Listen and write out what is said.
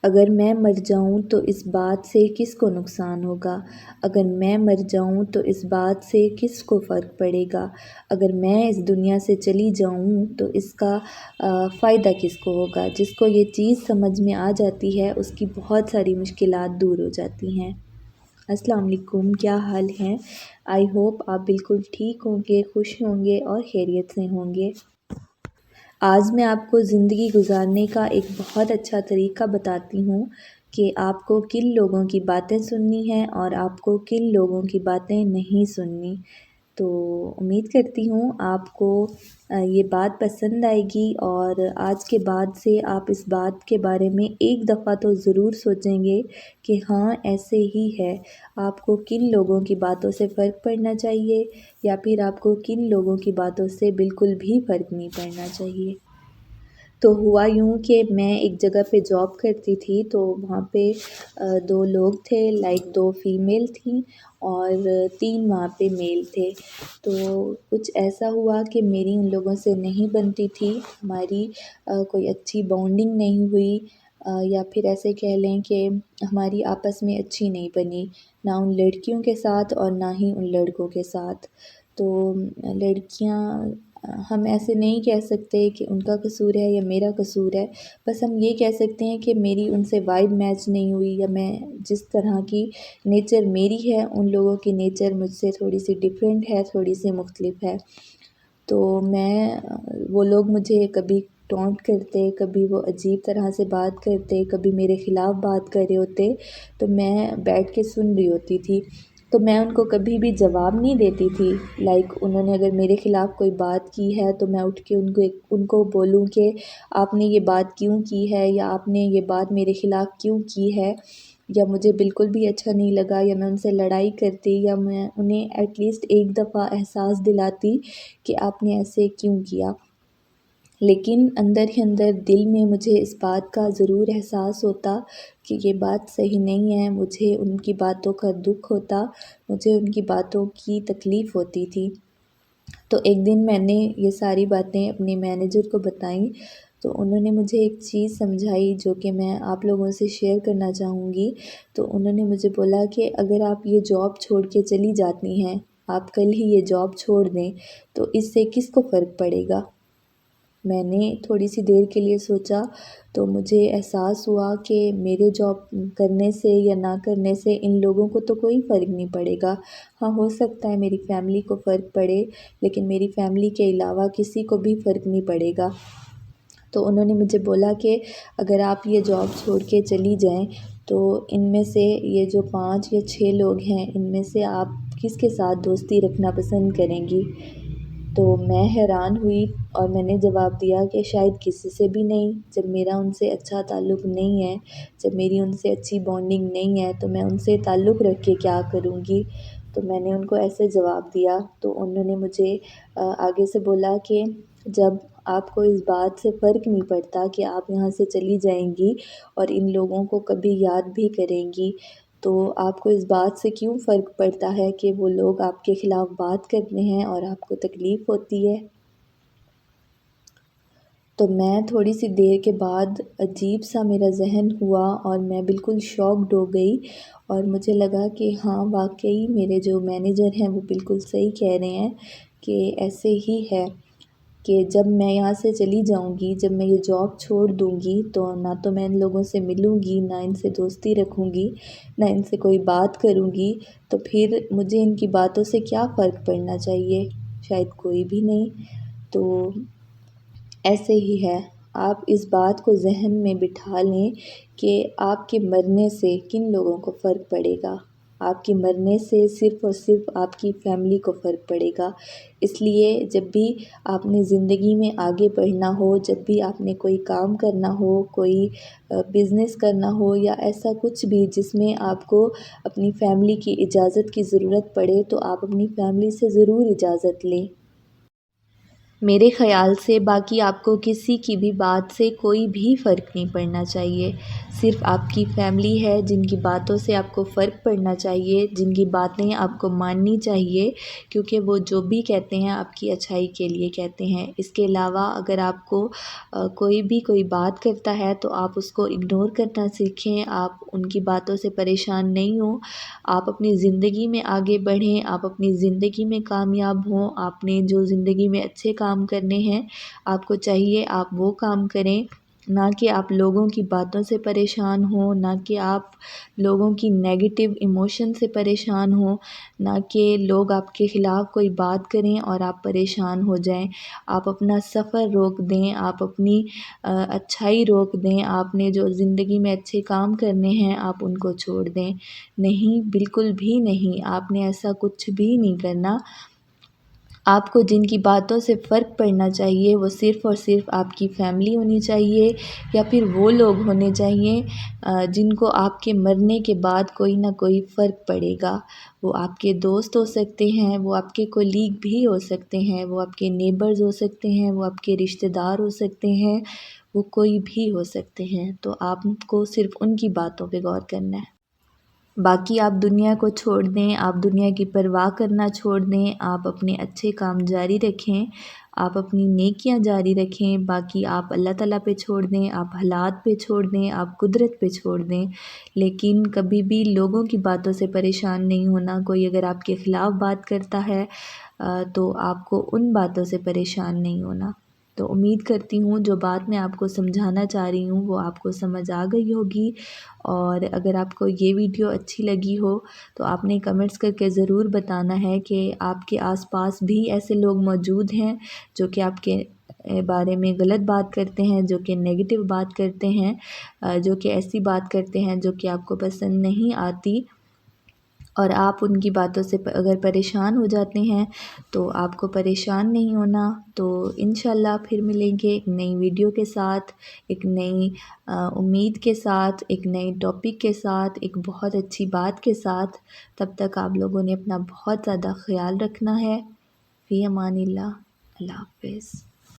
اگر میں مر جاؤں تو اس بات سے کس کو نقصان ہوگا؟ اگر میں مر جاؤں تو اس بات سے کس کو فرق پڑے گا؟ اگر میں اس دنیا سے چلی جاؤں تو اس کا فائدہ کس کو ہوگا؟ جس کو یہ چیز سمجھ میں آ جاتی ہے اس کی بہت ساری مشکلات دور ہو جاتی ہیں۔ السلام علیکم، کیا حال ہیں؟ آئی ہوپ آپ بالکل ٹھیک ہوں گے، خوش ہوں گے اور خیریت سے ہوں گے۔ آج میں آپ کو زندگی گزارنے کا ایک بہت اچھا طریقہ بتاتی ہوں کہ آپ کو کن لوگوں کی باتیں سننی ہیں اور آپ کو کن لوگوں کی باتیں نہیں سننی۔ تو امید کرتی ہوں آپ کو یہ بات پسند آئے گی اور آج کے بعد سے آپ اس بات کے بارے میں ایک دفعہ تو ضرور سوچیں گے کہ ہاں ایسے ہی ہے۔ آپ کو کن لوگوں کی باتوں سے فرق پڑنا چاہیے یا پھر آپ کو کن لوگوں کی باتوں سے بالکل بھی فرق نہیں پڑنا چاہیے۔ تو ہوا یوں کہ میں ایک جگہ پہ جاب کرتی تھی، تو وہاں پہ 2 لوگ تھے، دو فیمیل تھیں اور 3 وہاں پہ میل تھے۔ تو کچھ ایسا ہوا کہ میری ان لوگوں سے نہیں بنتی تھی، ہماری کوئی اچھی بانڈنگ نہیں ہوئی، یا پھر ایسے کہہ لیں کہ ہماری آپس میں اچھی نہیں بنی، نہ ان لڑکیوں کے ساتھ اور نہ ہی ان لڑکوں کے ساتھ۔ تو لڑکیاں، ہم ایسے نہیں کہہ سکتے کہ ان کا قصور ہے یا میرا قصور ہے، بس ہم یہ کہہ سکتے ہیں کہ میری ان سے وائب میچ نہیں ہوئی، یا میں جس طرح کی نیچر میری ہے ان لوگوں کی نیچر مجھ سے تھوڑی سی ڈیفرنٹ ہے، تھوڑی سی مختلف ہے۔ تو وہ لوگ مجھے کبھی ٹونٹ کرتے، کبھی وہ عجیب طرح سے بات کرتے، کبھی میرے خلاف بات کر رہے ہوتے، تو میں بیٹھ کے سن رہی ہوتی تھی۔ تو میں ان کو کبھی بھی جواب نہیں دیتی تھی، انہوں نے اگر میرے خلاف کوئی بات کی ہے تو میں اٹھ کے ان کو بولوں کہ آپ نے یہ بات کیوں کی ہے، یا آپ نے یہ بات میرے خلاف کیوں کی ہے، یا مجھے بالکل بھی اچھا نہیں لگا، یا میں ان سے لڑائی کرتی، یا میں انہیں ایٹ لیسٹ ایک دفعہ احساس دلاتی کہ آپ نے ایسے کیوں کیا۔ لیکن اندر ہی اندر دل میں مجھے اس بات کا ضرور احساس ہوتا کہ یہ بات صحیح نہیں ہے، مجھے ان کی باتوں کا دکھ ہوتا، مجھے ان کی باتوں کی تکلیف ہوتی تھی۔ تو ایک دن میں نے یہ ساری باتیں اپنے مینیجر کو بتائیں، تو انہوں نے مجھے ایک چیز سمجھائی جو کہ میں آپ لوگوں سے شیئر کرنا چاہوں گی۔ تو انہوں نے مجھے بولا کہ اگر آپ یہ جاب چھوڑ کے چلی جاتی ہیں، آپ کل ہی یہ جاب چھوڑ دیں، تو اس سے کس کو فرق پڑے گا؟ میں نے تھوڑی سی دیر کے لیے سوچا، تو مجھے احساس ہوا کہ میرے جاب کرنے سے یا نہ کرنے سے ان لوگوں کو تو کوئی فرق نہیں پڑے گا۔ ہاں، ہو سکتا ہے میری فیملی کو فرق پڑے، لیکن میری فیملی کے علاوہ کسی کو بھی فرق نہیں پڑے گا۔ تو انہوں نے مجھے بولا کہ اگر آپ یہ جاب چھوڑ کے چلی جائیں تو ان میں سے یہ جو 5 یا 6 لوگ ہیں، ان میں سے آپ کس کے ساتھ دوستی رکھنا پسند کریں گی؟ تو میں حیران ہوئی اور میں نے جواب دیا کہ شاید کسی سے بھی نہیں۔ جب میرا ان سے اچھا تعلق نہیں ہے، جب میری ان سے اچھی بانڈنگ نہیں ہے، تو میں ان سے تعلق رکھ کے کیا کروں گی؟ تو میں نے ان کو ایسے جواب دیا۔ تو انہوں نے مجھے آگے سے بولا کہ جب آپ کو اس بات سے فرق نہیں پڑتا کہ آپ یہاں سے چلی جائیں گی اور ان لوگوں کو کبھی یاد بھی کریں گی، تو آپ کو اس بات سے کیوں فرق پڑتا ہے کہ وہ لوگ آپ کے خلاف بات کرتے ہیں اور آپ کو تکلیف ہوتی ہے؟ تو میں تھوڑی سی دیر کے بعد عجیب سا میرا ذہن ہوا اور میں بالکل شاکڈ ہو گئی، اور مجھے لگا کہ ہاں واقعی میرے جو مینیجر ہیں وہ بالکل صحیح کہہ رہے ہیں کہ ایسے ہی ہے کہ جب میں یہاں سے چلی جاؤں گی، جب میں یہ جاب چھوڑ دوں گی، تو نہ تو میں ان لوگوں سے ملوں گی، نہ ان سے دوستی رکھوں گی، نہ ان سے کوئی بات کروں گی، تو پھر مجھے ان کی باتوں سے کیا فرق پڑنا چاہیے؟ شاید کوئی بھی نہیں۔ تو ایسے ہی ہے، آپ اس بات کو ذہن میں بٹھا لیں کہ آپ کے مرنے سے کن لوگوں کو فرق پڑے گا۔ آپ کے مرنے سے صرف اور صرف آپ کی فیملی کو فرق پڑے گا۔ اس لیے جب بھی آپ نے زندگی میں آگے بڑھنا ہو، جب بھی آپ نے کوئی کام کرنا ہو، کوئی بزنس کرنا ہو، یا ایسا کچھ بھی جس میں آپ کو اپنی فیملی کی اجازت کی ضرورت پڑے، تو آپ اپنی فیملی سے ضرور اجازت لیں۔ میرے خیال سے باقی آپ کو کسی کی بھی بات سے کوئی بھی فرق نہیں پڑنا چاہیے، صرف آپ کی فیملی ہے جن کی باتوں سے آپ کو فرق پڑنا چاہیے، جن کی باتیں آپ کو ماننی چاہیے، کیونکہ وہ جو بھی کہتے ہیں آپ کی اچھائی کے لیے کہتے ہیں۔ اس کے علاوہ اگر آپ کو کوئی بات کرتا ہے تو آپ اس کو اگنور کرنا سیکھیں، آپ ان کی باتوں سے پریشان نہیں ہوں، آپ اپنی زندگی میں آگے بڑھیں، آپ اپنی زندگی میں کامیاب ہوں، آپ نے جو زندگی میں اچھے کام کرنے ہیں آپ کو چاہیے آپ وہ کام کریں، نہ کہ آپ لوگوں کی باتوں سے پریشان ہوں، نہ کہ آپ لوگوں کی نیگیٹو ایموشن سے پریشان ہوں، نہ کہ لوگ آپ کے خلاف کوئی بات کریں اور آپ پریشان ہو جائیں۔ آپ اپنا سفر روک دیں، آپ اپنی اچھائی روک دیں، آپ نے جو زندگی میں اچھے کام کرنے ہیں آپ ان کو چھوڑ دیں۔ نہیں، بالکل بھی نہیں، آپ نے ایسا کچھ بھی نہیں کرنا۔ آپ کو جن کی باتوں سے فرق پڑنا چاہیے وہ صرف اور صرف آپ کی فیملی ہونی چاہیے، یا پھر وہ لوگ ہونے چاہیے جن کو آپ کے مرنے کے بعد کوئی نہ کوئی فرق پڑے گا۔ وہ آپ کے دوست ہو سکتے ہیں، وہ آپ کے کولیگ بھی ہو سکتے ہیں، وہ آپ کے نیبرز ہو سکتے ہیں، وہ آپ کے رشتہ دار ہو سکتے ہیں، وہ کوئی بھی ہو سکتے ہیں۔ تو آپ کو صرف ان کی باتوں پہ غور کرنا ہے۔ باقی آپ دنیا کو چھوڑ دیں، آپ دنیا کی پرواہ کرنا چھوڑ دیں، آپ اپنے اچھے کام جاری رکھیں، آپ اپنی نیکیاں جاری رکھیں، باقی آپ اللہ تعالیٰ پہ چھوڑ دیں، آپ حالات پہ چھوڑ دیں، آپ قدرت پہ چھوڑ دیں، لیکن کبھی بھی لوگوں کی باتوں سے پریشان نہیں ہونا۔ کوئی اگر آپ کے خلاف بات کرتا ہے تو آپ کو ان باتوں سے پریشان نہیں ہونا۔ تو امید کرتی ہوں جو بات میں آپ کو سمجھانا چاہ رہی ہوں وہ آپ کو سمجھ آ گئی ہوگی، اور اگر آپ کو یہ ویڈیو اچھی لگی ہو تو آپ نے کمنٹس کر کے ضرور بتانا ہے کہ آپ کے آس پاس بھی ایسے لوگ موجود ہیں جو کہ آپ کے بارے میں غلط بات کرتے ہیں، جو کہ نیگیٹو بات کرتے ہیں، جو کہ ایسی بات کرتے ہیں جو کہ آپ کو پسند نہیں آتی، اور آپ ان کی باتوں سے اگر پریشان ہو جاتے ہیں تو آپ کو پریشان نہیں ہونا۔ تو انشاءاللہ پھر ملیں گے ایک نئی ویڈیو کے ساتھ، ایک نئی امید کے ساتھ، ایک نئی ٹاپک کے ساتھ، ایک بہت اچھی بات کے ساتھ۔ تب تک آپ لوگوں نے اپنا بہت زیادہ خیال رکھنا ہے۔ فی امان اللہ، اللہ حافظ۔